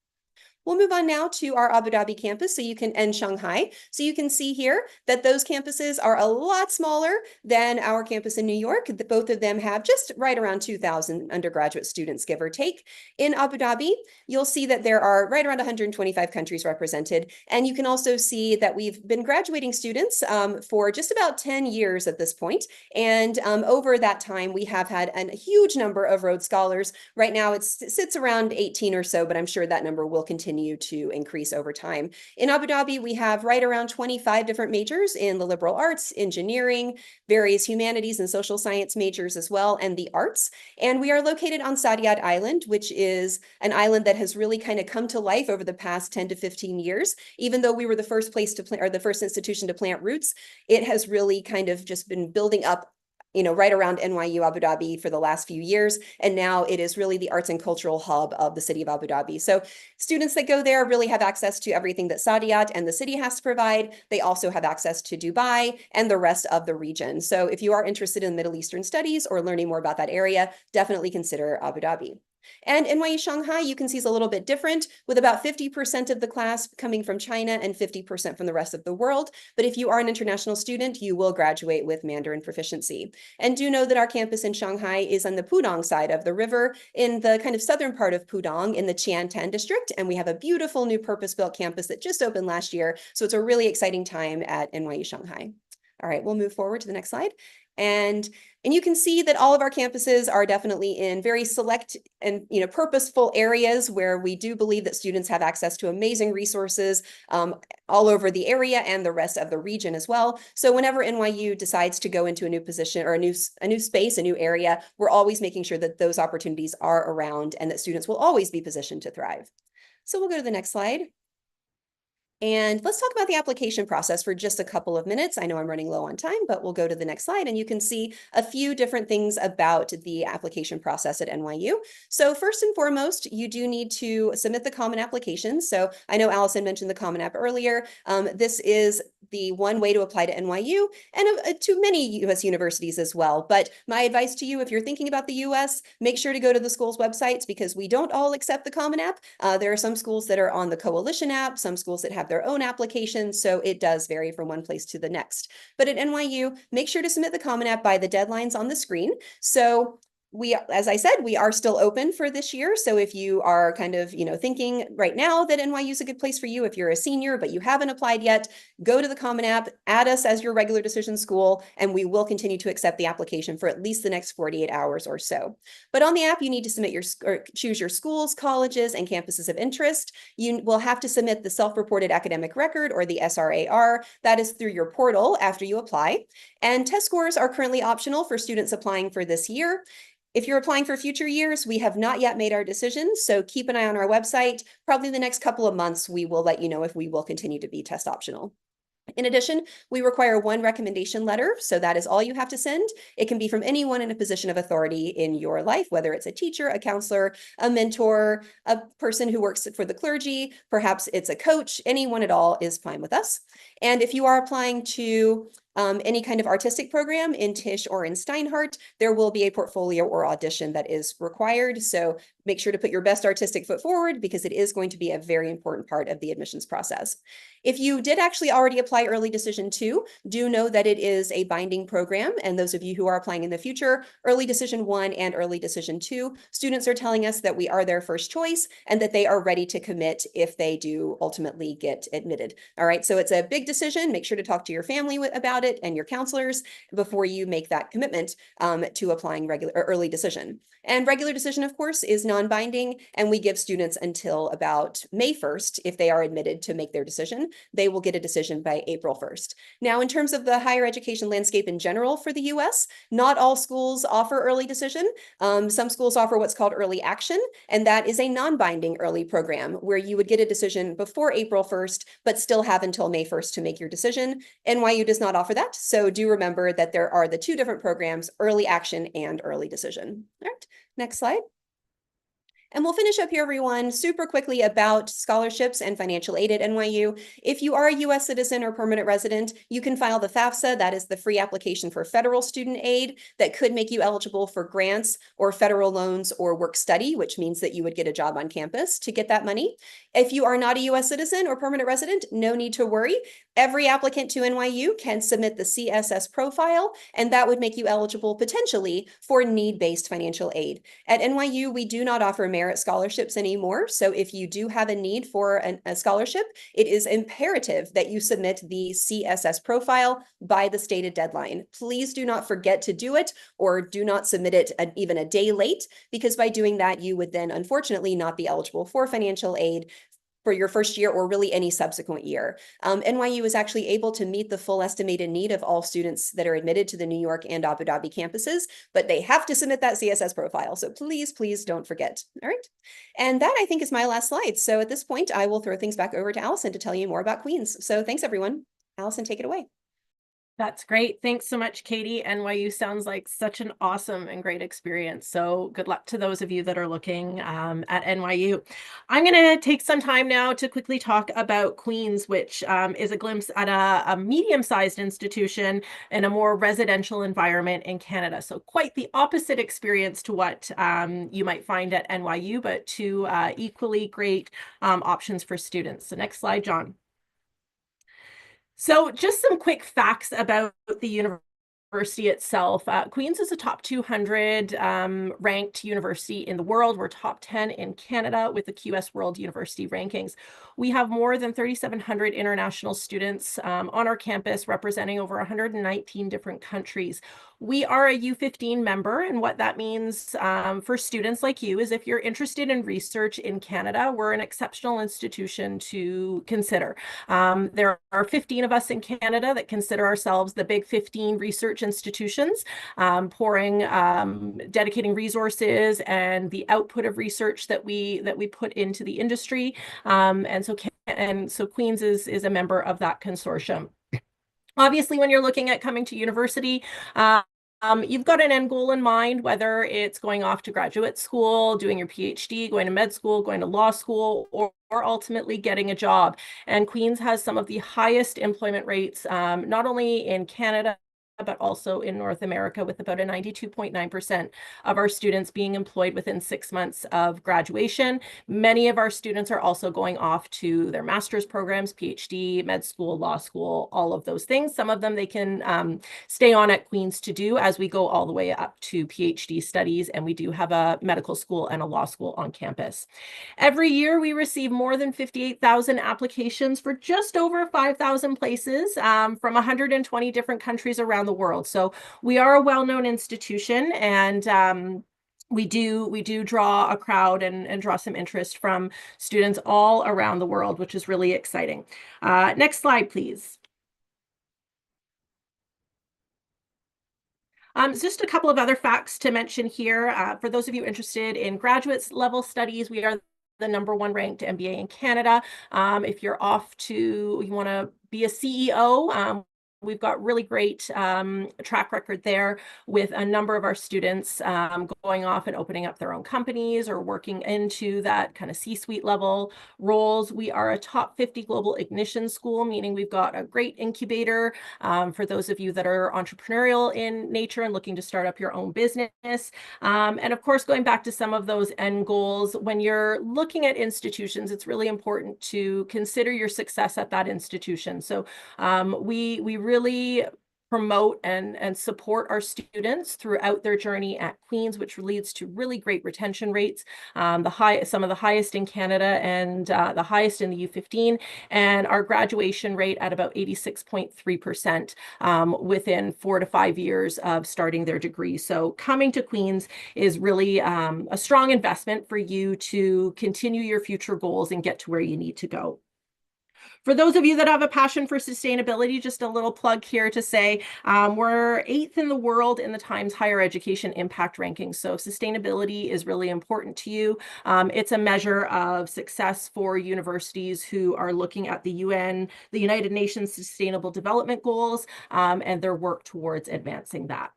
We'll move on now to our Abu Dhabi campus and Shanghai. So you can see here that those campuses are a lot smaller than our campus in New York. Both of them have just right around 2,000 undergraduate students, give or take. In Abu Dhabi, you'll see that there are right around 125 countries represented. And you can also see that we've been graduating students for just about 10 years at this point. And over that time, we have had a huge number of Rhodes Scholars. Right now, it sits around 18 or so, but I'm sure that number will continue to increase over time. In Abu Dhabi, we have right around 25 different majors in the liberal arts, engineering, various humanities and social science majors as well, and the arts. And we are located on Saadiyat Island, which is an island that has really kind of come to life over the past 10 to 15 years. Even though we were the first place to plant, or the first institution to plant roots, it has really kind of just been building up right around NYU Abu Dhabi for the last few years. And now it is really the arts and cultural hub of the city of Abu Dhabi. So students that go there really have access to everything that Saadiyat and the city has to provide. They also have access to Dubai and the rest of the region. So if you are interested in Middle Eastern studies or learning more about that area, definitely consider Abu Dhabi. And NYU Shanghai, you can see is a little bit different, with about 50% of the class coming from China and 50% from the rest of the world. But if you are an international student, you will graduate with Mandarin proficiency. And do know that our campus in Shanghai is on the Pudong side of the river, in the kind of southern part of Pudong in the Qiantan district. And we have a beautiful new purpose-built campus that just opened last year. So it's a really exciting time at NYU Shanghai. All right, we'll move forward to the next slide. And you can see that all of our campuses are definitely in very select and purposeful areas where we do believe that students have access to amazing resources all over the area and the rest of the region as well. So whenever NYU decides to go into a new position or a new space, a new area, we're always making sure that those opportunities are around and that students will always be positioned to thrive. So we'll go to the next slide. And let's talk about the application process for just a couple of minutes. I know I'm running low on time, but we'll go to the next slide and you can see a few different things about the application process at NYU. So first and foremost, you do need to submit the Common Application. So I know Allison mentioned the Common App earlier. This is the one way to apply to NYU and to many US universities as well. But my advice to you, if you're thinking about the US, make sure to go to the school's websites because we don't all accept the Common App. There are some schools that are on the Coalition app, some schools that have their own applications, so it does vary from one place to the next. But at NYU, make sure to submit the Common App by the deadlines on the screen. So as I said, we are still open for this year. So if you are kind of, thinking right now that NYU is a good place for you, if you're a senior, but you haven't applied yet, go to the Common App, add us as your regular decision school, and we will continue to accept the application for at least the next 48 hours or so. But on the app, you need to submit choose your schools, colleges, and campuses of interest. You will have to submit the self-reported academic record or the SRAR. That is through your portal after you apply. And test scores are currently optional for students applying for this year. If you're applying for future years, we have not yet made our decision, so keep an eye on our website. Probably the next couple of months, we will let you know if we will continue to be test optional. In addition, we require one recommendation letter, so that is all you have to send. It can be from anyone in a position of authority in your life, whether it's a teacher, a counselor, a mentor, a person who works for the clergy, perhaps it's a coach, anyone at all is fine with us. And if you are applying to any kind of artistic program in Tisch or in Steinhardt, there will be a portfolio or audition that is required. So make sure to put your best artistic foot forward because it is going to be a very important part of the admissions process. If you did actually already apply Early Decision 2, do know that it is a binding program. And those of you who are applying in the future, Early Decision 1 and Early Decision 2, students are telling us that we are their first choice and that they are ready to commit if they do ultimately get admitted. All right, so it's a big decision. Make sure to talk to your family about it and your counselors before you make that commitment to applying Early Decision. And Regular Decision, of course, is non-binding, and we give students until about May 1st if they are admitted to make their decision. They will get a decision by April 1st. Now, in terms of the higher education landscape in general for the US, not all schools offer Early Decision. Some schools offer what's called Early Action, and that is a non-binding early program where you would get a decision before April 1st, but still have until May 1st to make your decision. NYU does not offer that, so do remember that there are the two different programs, Early Action and Early Decision. All right, next slide. And we'll finish up here, everyone, super quickly about scholarships and financial aid at NYU. If you are a US citizen or permanent resident, you can file the FAFSA, that is the free application for federal student aid that could make you eligible for grants or federal loans or work study, which means that you would get a job on campus to get that money. If you are not a US citizen or permanent resident, no need to worry. Every applicant to NYU can submit the CSS profile, and that would make you eligible potentially for need-based financial aid. At NYU, we do not offer merit scholarships anymore. So if you do have a need for a scholarship, it is imperative that you submit the CSS profile by the stated deadline. Please do not forget to do it, or do not submit it even a day late, because by doing that, you would then unfortunately not be eligible for financial aid for your first year or really any subsequent year. NYU is actually able to meet the full estimated need of all students that are admitted to the New York and Abu Dhabi campuses, but they have to submit that CSS profile. So please, please don't forget. All right. And that, I think, is my last slide. So at this point, I will throw things back over to Allison to tell you more about Queens. So thanks, everyone. Allison, take it away. That's great. Thanks so much, Katie. NYU sounds like such an awesome and great experience. So good luck to those of you that are looking at NYU. I'm going to take some time now to quickly talk about Queens, which is a glimpse at a medium-sized institution in a more residential environment in Canada. So quite the opposite experience to what you might find at NYU, but two equally great options for students. So next slide, John. So just some quick facts about the university itself. Queen's is a top 200 ranked university in the world. We're top 10 in Canada with the QS World University Rankings. We have more than 3,700 international students on our campus, representing over 119 different countries. We are a U15 member, and what that means for students like you is if you're interested in research in Canada, we're an exceptional institution to consider. There are 15 of us in Canada that consider ourselves the big 15 research institutions, dedicating resources and the output of research that we put into the industry. And so Queen's is a member of that consortium. Obviously, when you're looking at coming to university, you've got an end goal in mind, whether it's going off to graduate school, doing your PhD, going to med school, going to law school, or ultimately getting a job. And Queen's has some of the highest employment rates, not only in Canada, but also in North America, with about a 92.9% of our students being employed within 6 months of graduation. Many of our students are also going off to their master's programs, PhD, med school, law school, all of those things. Some of them they can stay on at Queen's to do as we go all the way up to PhD studies, and we do have a medical school and a law school on campus. Every year, we receive more than 58,000 applications for just over 5,000 places from 120 different countries around the world. So we are a well-known institution, and we do draw a crowd and draw some interest from students all around the world, which is really exciting. Next slide, please. Just a couple of other facts to mention here. For those of you interested in graduate level studies, we are the #1 ranked MBA in Canada. If you're you want to be a CEO, we've got really great track record there with a number of our students going off and opening up their own companies or working into that kind of C-suite level roles. We are a top 50 global ignition school, meaning we've got a great incubator for those of you that are entrepreneurial in nature and looking to start up your own business. And of course, going back to some of those end goals, when you're looking at institutions, it's really important to consider your success at that institution. So we really promote and support our students throughout their journey at Queen's, which leads to really great retention rates, some of the highest in Canada and the highest in the U15, and our graduation rate at about 86.3% within 4 to 5 years of starting their degree. So coming to Queen's is really a strong investment for you to continue your future goals and get to where you need to go. For those of you that have a passion for sustainability, just a little plug here to say we're 8th in the world in the Times Higher Education Impact Rankings. So sustainability is really important to you. It's a measure of success for universities who are looking at the UN, the United Nations Sustainable Development Goals, and their work towards advancing that.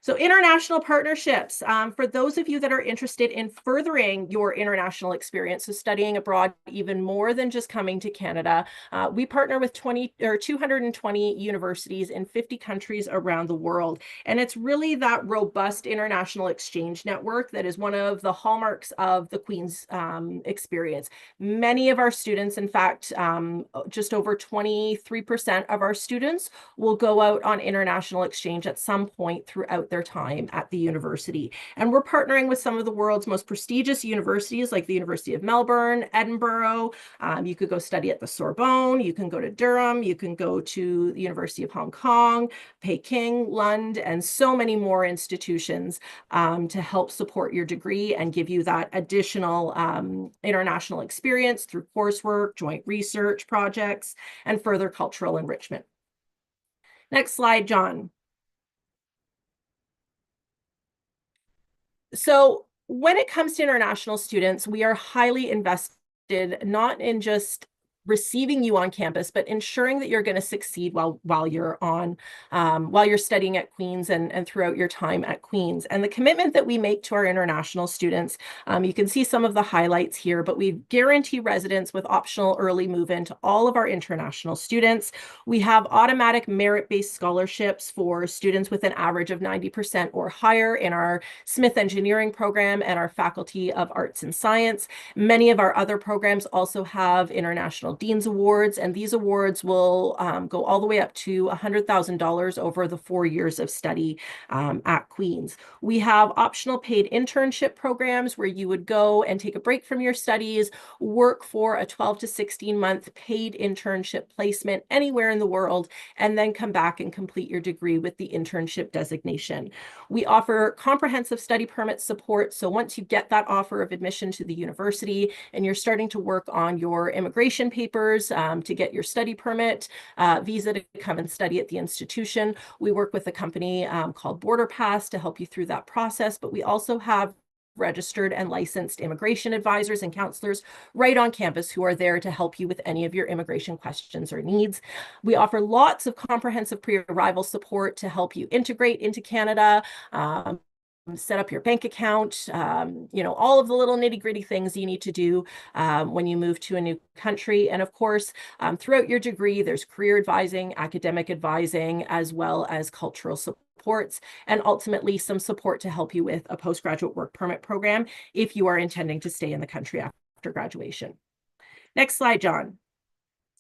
So international partnerships, for those of you that are interested in furthering your international experience, so studying abroad even more than just coming to Canada, we partner with 220 universities in 50 countries around the world. And it's really that robust international exchange network that is one of the hallmarks of the Queen's experience. Many of our students, in fact, just over 23% of our students will go out on international exchange at some point throughout their time at the university. And we're partnering with some of the world's most prestigious universities, like the University of Melbourne, Edinburgh. You could go study at the Sorbonne, you can go to Durham, you can go to the University of Hong Kong, Peking, London, and so many more institutions to help support your degree and give you that additional international experience through coursework, joint research projects, and further cultural enrichment. Next slide, John. So when it comes to international students, we are highly invested, not in just receiving you on campus, but ensuring that you're going to succeed while you're studying at Queen's and throughout your time at Queen's. And the commitment that we make to our international students, you can see some of the highlights here, but we guarantee residence with optional early move-in to all of our international students. We have automatic merit-based scholarships for students with an average of 90% or higher in our Smith Engineering program and our Faculty of Arts and Science. Many of our other programs also have international Dean's Awards, and these awards will go all the way up to $100,000 over the 4 years of study at Queen's. We have optional paid internship programs where you would go and take a break from your studies, work for a 12 to 16-month paid internship placement anywhere in the world, and then come back and complete your degree with the internship designation. We offer comprehensive study permit support. So once you get that offer of admission to the university and you're starting to work on your immigration papers to get your study permit, visa to come and study at the institution, we work with a company called Border Pass to help you through that process. But we also have registered and licensed immigration advisors and counselors right on campus who are there to help you with any of your immigration questions or needs. We offer lots of comprehensive pre-arrival support to help you integrate into Canada, set up your bank account, all of the little nitty-gritty things you need to do when you move to a new country. And of course, throughout your degree, there's career advising, academic advising, as well as cultural supports, and ultimately some support to help you with a postgraduate work permit program if you are intending to stay in the country after graduation. Next slide, John.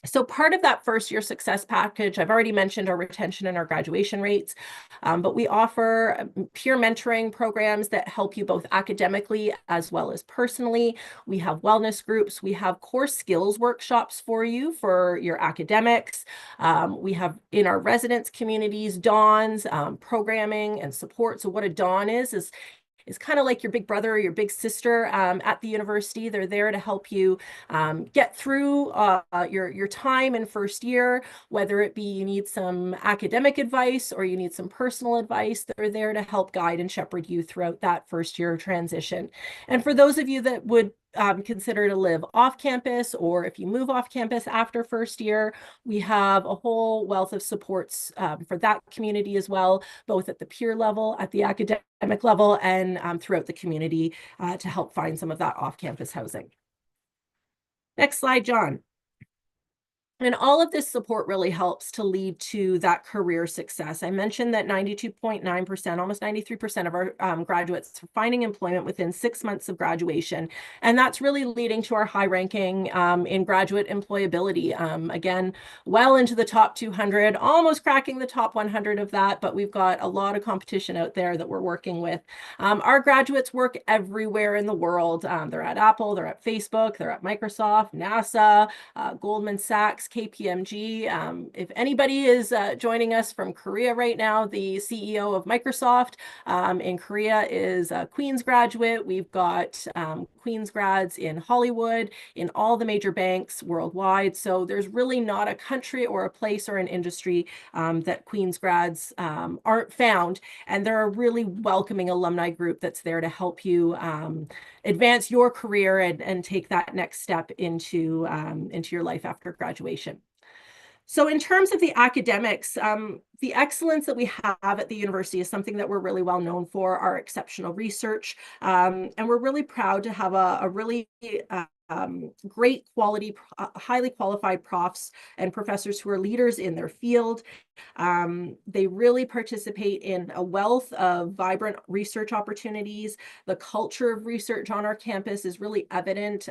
So part of that first year success package, I've already mentioned our retention and our graduation rates, but we offer peer mentoring programs that help you both academically as well as personally. We have wellness groups. We have core skills workshops for you for your academics. We have in our residence communities, dons, programming and support. So what a don is kind of like your big brother or your big sister at the university. They're there to help you get through your time in first year, whether it be you need some academic advice or you need some personal advice. They're there to help guide and shepherd you throughout that first year transition. And for those of you that would consider to live off campus, or if you move off campus after first year, we have a whole wealth of supports for that community as well, both at the peer level, at the academic level, and throughout the community to help find some of that off-campus housing. Next slide, John. And all of this support really helps to lead to that career success. I mentioned that 92.9%, almost 93% of our graduates are finding employment within 6 months of graduation. And that's really leading to our high ranking in graduate employability. Again, well into the top 200, almost cracking the top 100 of that, but we've got a lot of competition out there that we're working with. Our graduates work everywhere in the world. They're at Apple, they're at Facebook, they're at Microsoft, NASA, Goldman Sachs, KPMG. If anybody is joining us from Korea right now, the CEO of Microsoft in Korea is a Queen's graduate. We've got Queen's grads in Hollywood, in all the major banks worldwide. So there's really not a country or a place or an industry that Queen's grads aren't found. And they're a really welcoming alumni group that's there to help you advance your career and take that next step into your life after graduation. So in terms of the academics, the excellence that we have at the university is something that we're really well known for, our exceptional research. And we're really proud to have a really great quality, highly qualified profs and professors who are leaders in their field. They really participate in a wealth of vibrant research opportunities. The culture of research on our campus is really evident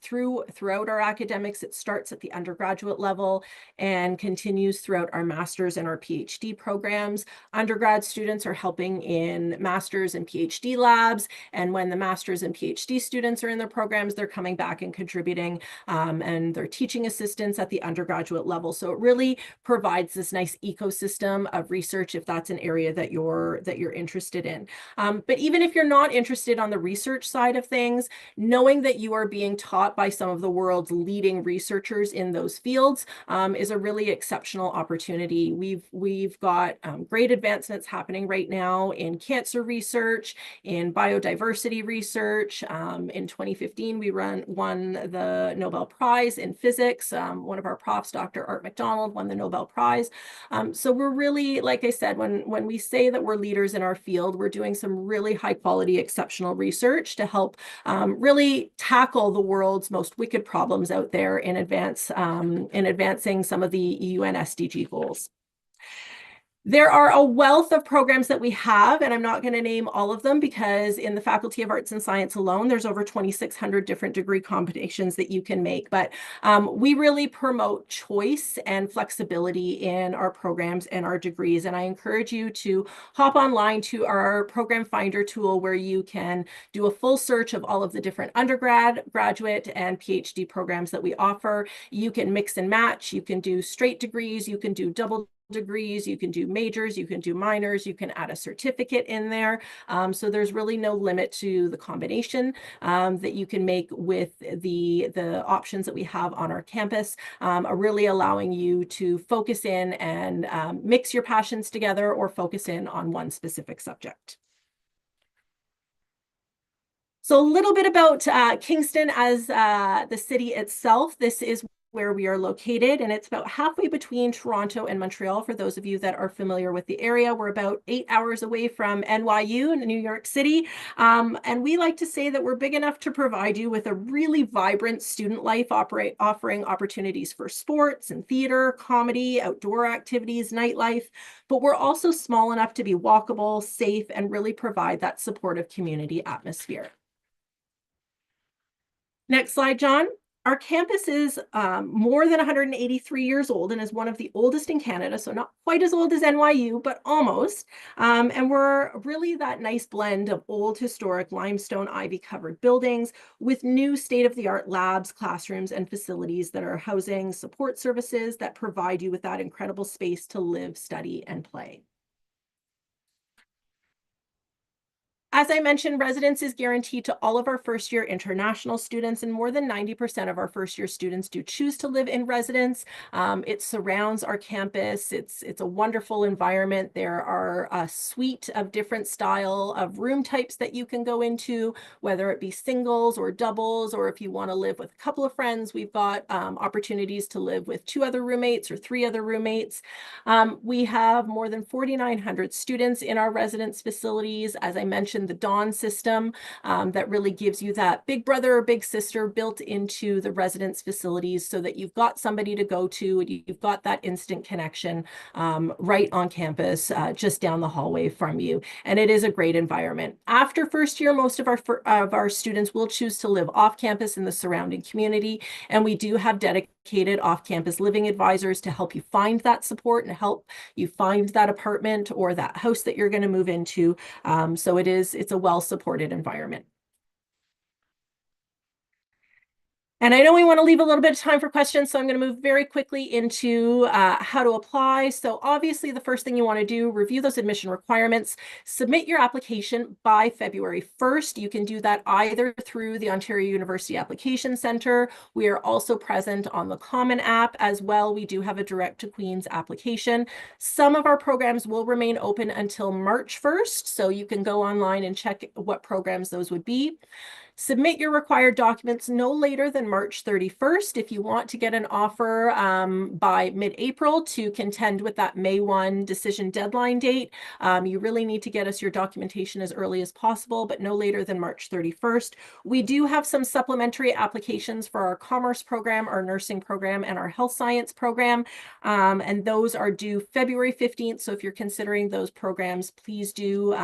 throughout our academics. It starts at the undergraduate level and continues throughout our master's and our PhD programs. Undergrad students are helping in master's and PhD labs, and when the master's and PhD students are in their programs, they're coming back and contributing, and they're teaching assistants at the undergraduate level. So it really provides this nice ecosystem of research if that's an area that you're interested in. But even if you're not interested on the research side of things, knowing that you are being taught by some of the world's leading researchers in those fields is a really exceptional opportunity. We've got great advancements happening right now in cancer research, in biodiversity research. In 2015, we won the Nobel Prize in physics. One of our profs, Dr. Art McDonald, won the Nobel Prize. So we're really, like I said, when we say that we're leaders in our field, we're doing some really high quality, exceptional research to help really tackle the world's most wicked problems out there in advancing some of the UN SDG goals. There are a wealth of programs that we have, and I'm not going to name all of them because in the Faculty of Arts and Science alone, there's over 2,600 different degree combinations that you can make. But we really promote choice and flexibility in our programs and our degrees. And I encourage you to hop online to our program finder tool where you can do a full search of all of the different undergrad, graduate, and PhD programs that we offer. You can mix and match. You can do straight degrees. You can do double degrees, you can do majors, you can do minors, you can add a certificate in there. So there's really no limit to the combination that you can make with the options that we have on our campus, really allowing you to focus in and mix your passions together or focus in on one specific subject. So a little bit about Kingston as the city itself. This is where we are located, and it's about halfway between Toronto and Montreal. For those of you that are familiar with the area, we're about 8 hours away from NYU in New York City. And we like to say that we're big enough to provide you with a really vibrant student life offering opportunities for sports and theater, comedy, outdoor activities, nightlife. But we're also small enough to be walkable, safe, and really provide that supportive community atmosphere. Next slide, John. Our campus is more than 183 years old and is one of the oldest in Canada, so not quite as old as NYU, but almost. And we're really that nice blend of old historic limestone ivy-covered buildings with new state-of-the-art labs, classrooms, and facilities that are housing support services that provide you with that incredible space to live, study, and play. As I mentioned, residence is guaranteed to all of our first-year international students, and more than 90% of our first-year students do choose to live in residence. It surrounds our campus. It's a wonderful environment. There are a suite of different style of room types that you can go into, whether it be singles or doubles, or if you want to live with a couple of friends, we've got opportunities to live with 2 other roommates or 3 other roommates. We have more than 4,900 students in our residence facilities. As I mentioned, the Dawn system that really gives you that big brother or big sister built into the residence facilities so that you've got somebody to go to and you've got that instant connection right on campus, just down the hallway from you. And it is a great environment. After first year, most of our students will choose to live off campus in the surrounding community. And we do have dedicated off-campus living advisors to help you find that support and help you find that apartment or that house that you're going to move into. So it's a well-supported environment. And I know we want to leave a little bit of time for questions, so I'm going to move very quickly into how to apply. So obviously, the first thing you want to do, review those admission requirements, submit your application by February 1st. You can do that either through the Ontario University Application Centre. We are also present on the Common App as well. We do have a direct to Queen's application. Some of our programs will remain open until March 1st, so you can go online and check what programs those would be. Submit your required documents no later than March 31st if you want to get an offer by mid-April to contend with that May 1 decision deadline date. You really need to get us your documentation as early as possible, but no later than March 31st. We do have some supplementary applications for our commerce program, our nursing program, and our health science program, and those are due February 15th. So if you're considering those programs, please do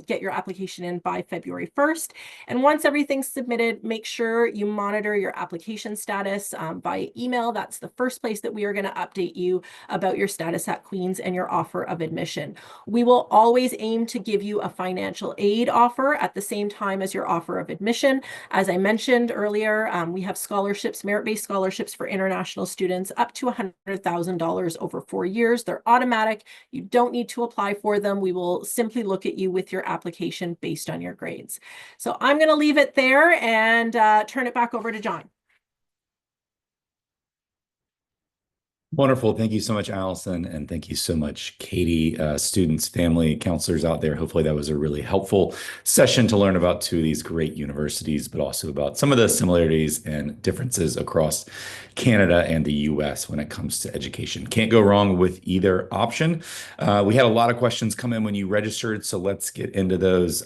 get your application in by February 1st. And once everything's submitted, make sure you monitor your application status by email. That's the first place that we are going to update you about your status at Queen's and your offer of admission. We will always aim to give you a financial aid offer at the same time as your offer of admission. As I mentioned earlier, we have scholarships, merit-based scholarships for international students up to $100,000 over 4 years. They're automatic. You don't need to apply for them. We will simply look at you with your application based on your grades. So I'm going to leave it there and turn it back over to John. Wonderful. Thank you so much, Allison. And thank you so much, Katie, students, family, counselors out there. Hopefully that was a really helpful session to learn about two of these great universities, but also about some of the similarities and differences across Canada and the US when it comes to education. Can't go wrong with either option. We had a lot of questions come in when you registered, so let's get into those.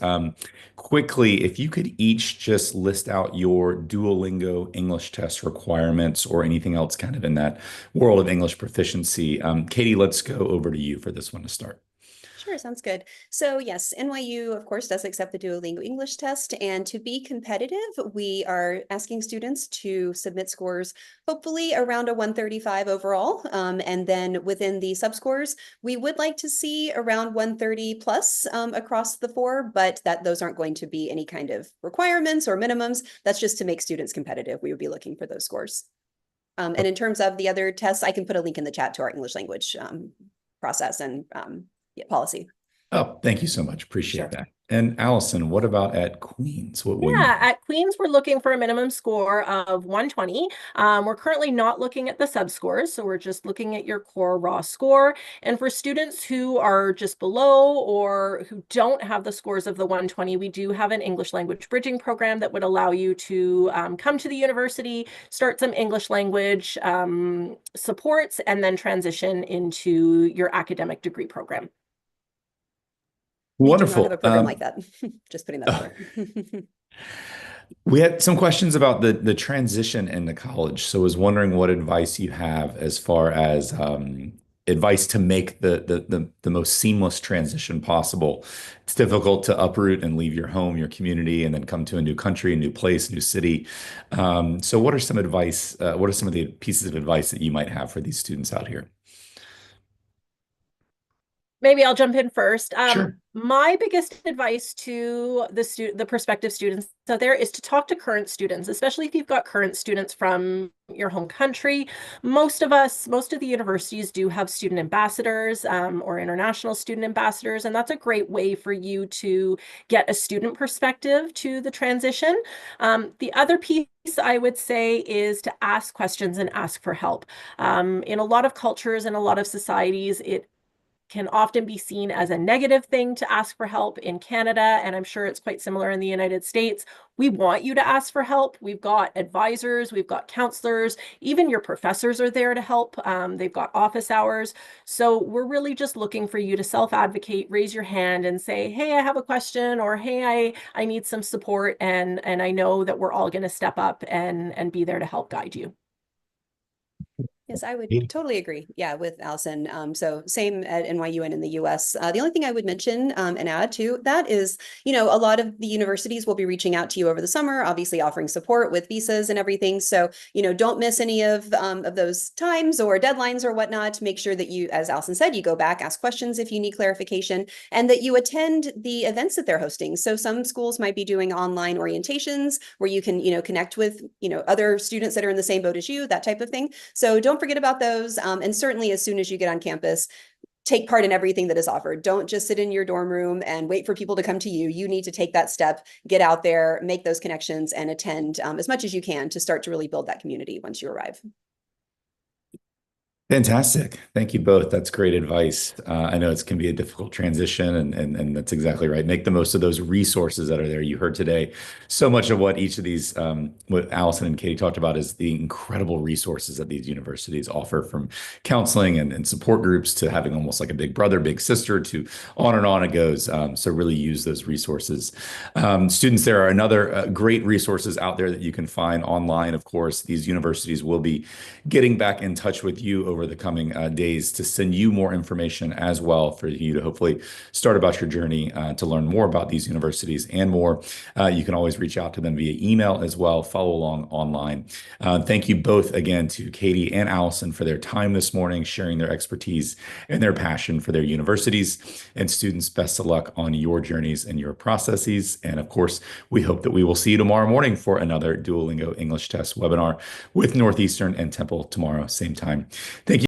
Quickly, if you could each just list out your Duolingo English test requirements or anything else kind of in that world of English proficiency. Katie, let's go over to you for this one to start. Sure, sounds good. So yes, NYU, of course, does accept the Duolingo English test. And to be competitive, we are asking students to submit scores, hopefully around a 135 overall. And then within the subscores, we would like to see around 130 plus across the four, but those aren't going to be any kind of requirements or minimums. That's just to make students competitive. We would be looking for those scores. And in terms of the other tests, I can put a link in the chat to our English language process and policy. Oh, thank you so much. Appreciate Sure. that. And Allison, what about at Queens? What will you? Yeah, at Queen's, we're looking for a minimum score of 120. We're currently not looking at the sub-scores, so we're just looking at your core raw score. And for students who are just below or who don't have the scores of the 120, we do have an English language bridging program that would allow you to come to the university, start some English language supports, and then transition into your academic degree program. We do not Wonderful. have a program like that. Just putting that out there. We had some questions about the transition into college. So I was wondering what advice you have as far as advice to make the most seamless transition possible. It's difficult to uproot and leave your home, your community, and then come to a new country, a new place, new city. So what are some advice? What are some of the pieces of advice that you might have for these students out here? Maybe I'll jump in first. Sure. My biggest advice to the prospective students out there is to talk to current students, especially if you've got current students from your home country. Most of the universities do have student ambassadors or international student ambassadors, and that's a great way for you to get a student perspective to the transition. The other piece I would say is to ask questions and ask for help. In a lot of cultures and a lot of societies, it can often be seen as a negative thing to ask for help in Canada, and I'm sure it's quite similar in the United States. We want you to ask for help. We've got advisors, we've got counselors, even your professors are there to help. They've got office hours. So we're really just looking for you to self-advocate, raise your hand and say, hey, I have a question, or hey, I need some support. And I know that we're all going to step up and be there to help guide you. Yes, I would totally agree. Yeah, with Allison. So same at NYU and in the US. The only thing I would mention and add to that is, a lot of the universities will be reaching out to you over the summer, obviously offering support with visas and everything. So, don't miss any of those times or deadlines or whatnot. Make sure that you, as Allison said, you go back, ask questions if you need clarification, and that you attend the events that they're hosting. So some schools might be doing online orientations where you can, connect with, other students that are in the same boat as you, that type of thing. So don't forget about those. And certainly as soon as you get on campus, take part in everything that is offered. Don't just sit in your dorm room and wait for people to come to you. You need to take that step, get out there, make those connections, and attend as much as you can to start to really build that community once you arrive. Fantastic. Thank you both. That's great advice. I know it can be a difficult transition, and that's exactly right. Make the most of those resources that are there. You heard today so much of what each of these, what Allison and Katie talked about, is the incredible resources that these universities offer, from counseling and support groups to having almost like a big brother, big sister, to on it goes. So really use those resources. Students, there are another great resources out there that you can find online. Of course, these universities will be getting back in touch with you over the coming days to send you more information as well, for you to hopefully start about your journey to learn more about these universities and more. You can always reach out to them via email as well. Follow along online. Thank you both again to Katie and Allison for their time this morning, sharing their expertise and their passion for their universities. And students, best of luck on your journeys and your processes. And of course, we hope that we will see you tomorrow morning for another Duolingo English Test webinar with Northeastern and Temple tomorrow, same time.